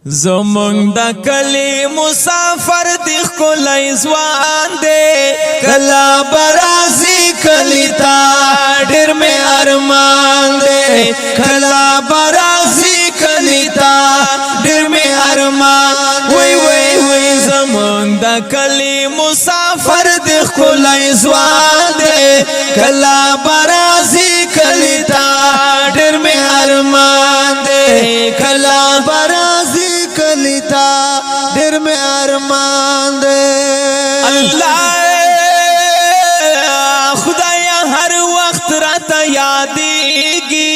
زمونږ د کلی مسافر دی ښکلی ځوان دی کله به راځي کلي ته ډېر مې ارمان دی کله به راځي کلي ته ډېر مې ارمان وای وای وای زمونږ د کلی مسافر دی ښکلی ځوان دی کله به راځي کلي ته ډېر مې ارمان دی کله به راځي کلیتا دیر میں ارمان دے اللہ خدایا ہر وقت راتا یادیگی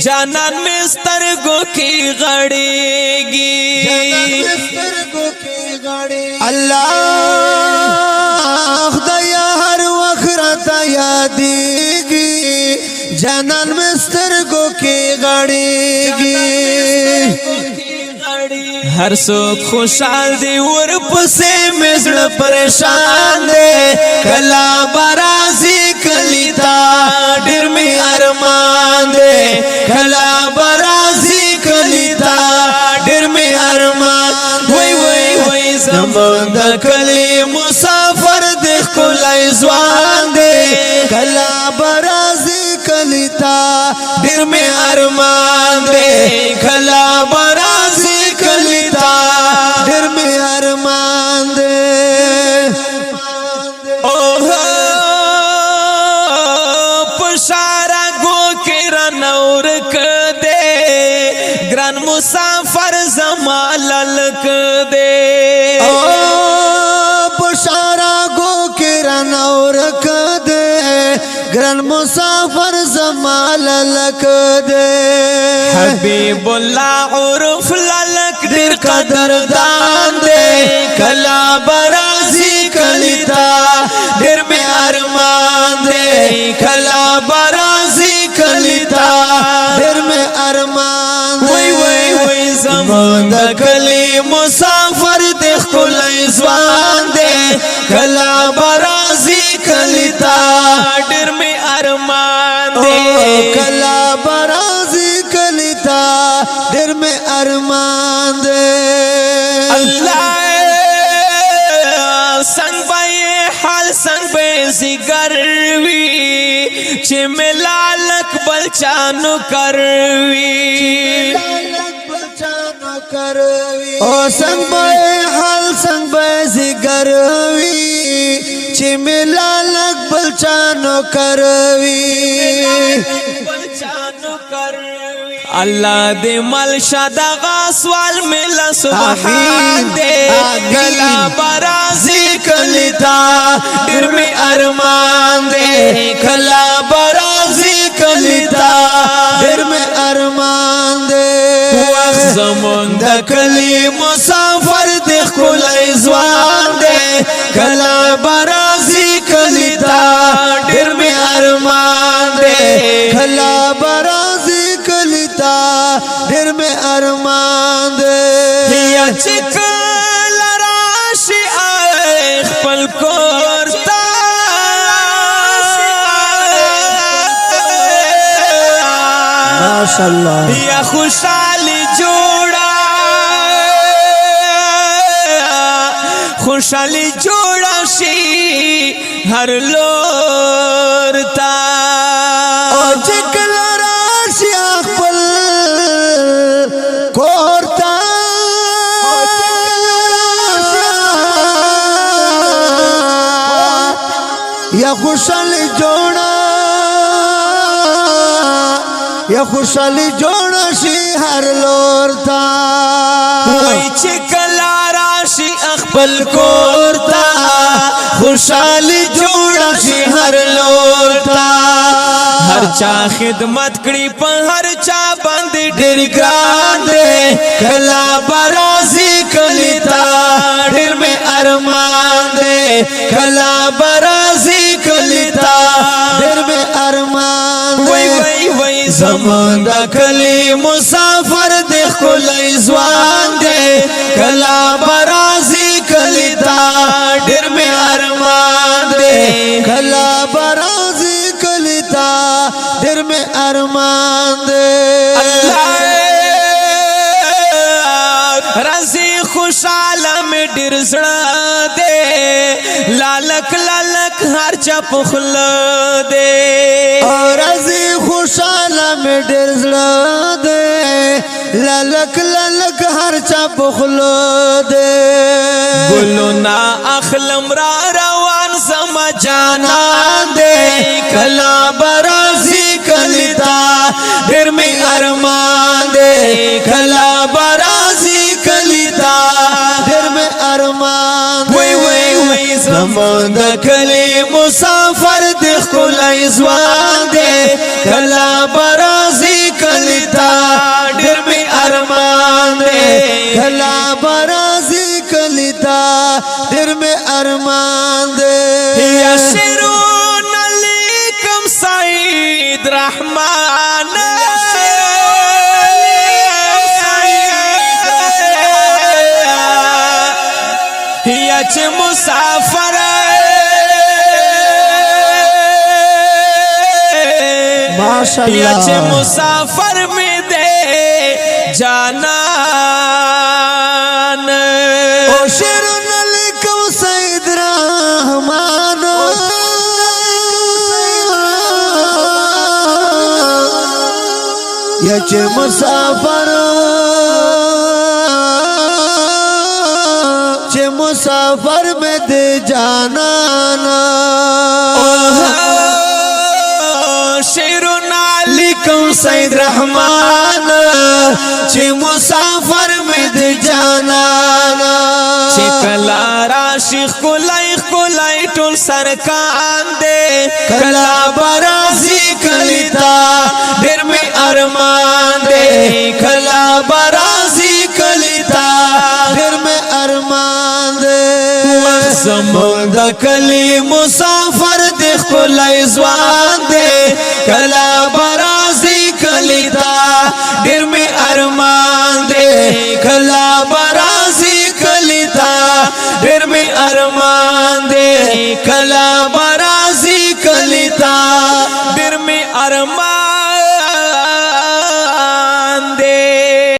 جانان میں سترگوں کی غڑیگی اللہ خدایا ہر وقت راتا یادیگی جانان میں سترگوں کی غڑیگی ہر سوک خوشحال دی ورپسے مزڑ پریشان دے کلا برازی کلیتا ڈر میں ارمان دے کلا برازی کلیتا ڈر میں ارمان وی وی وی زمان دا کلی مسافر دے کلی زوان دے کلا برازی کلیتا ڈر میں ارمان دے کلا برازی کلیتا ڈر میں ارمان دے اوہ پشارا گو کے رنور کدے گران مسافر زماللک دے اوہ پشارا گو کے رنور کدے گران مسافر زماللک دے حبیب اللہ عرف للک دیر قدر دان دے کلا برازی کلیتا دیر میں ارمان دے کلا برازی کلیتا دیر میں ارمان وی وی وی زمان دا کلی مسافر دے خلی زوان دے کلا برازی کلیتا دیر میں ارمان دے کلا برازی کلیتا دیر میں ارمان دے اللہ سنگ بھائی حال سنگ بے زگروی چی ملالک بلچانو کروی او سنگ بھائی حال سنگ بے زگروی چی ملالک بلچانو کروی اللہ دے مل شدا غاسوال ملا سبحان دے کلا برازی کلیتا ڈر میں ارمان دے کلا برازی کلیتا ڈر میں ارمان دے وقت زمان دا کلی مسافر دے خلی زوان دے کلا برازی کلیتا ڈر میں ارمان دے کلا برازی کلیتا دیر میں ارمان دے یا چکل راشی آئے خپل کورتا ماشاءاللہ یا خوشحالی جوڑا خوشحالی جوڑا شی ہر لورتا او چکل راشی خپل کورتا یا خوشحالی جوڑا یا خوشحالی جوڑا شی ہر لورتا وی چکلا راشی اخبل کورتا خوشحالی جوڑا شی ہر لورتا ہر چا خدمت کری پا ہر چا باندې ډېر ګران دے کلا برازی کلیتا ډېر میں ارمان دے کلا برازی کلیتا ډېر میں ارمان وی وی وی زمان دا کلی مسافر دے خلی زوان دے کلا برازی کلیتا ډېر میں ارمان دے کلا برازی کلیتا ډېر میں ارمان دے اللہ ډیر زړه دے لالک لالک هر چا پخل دے رازی خوشاله می ډیر زړه دے لالک لالک هر چا پخل دے گلونا اخلم را روان زما جانان دے کلا برازی کلیتا ډیر می ارمان دے کلا برازی کلیتا ډیر می ارمان وی وی وی زمان دا کلی مسافر دی خلای زوان دے کلا برازی کلیتا ډیر می ارمان دے کلا برازی کلیتا ډیر می ارمان دے یا شیرون علیکم سعید رحمان یا چه مسافر ماشاءاللہ یا چه مسافر میں دے جانان او شیرون علیکم سید رحمان یا چه مسافر چه مسافر میں دے جانانا شیرون علیکم سید رحمان چه مسافر میں دے جانانا چه کلا راشی خلای خلای ټول سرکان دے کلا برازی کلیتا ډیر می ارمان دے کلا برازی کلیتا ډیر می ارمان دے زمون د کلی مسافر د خلای زوان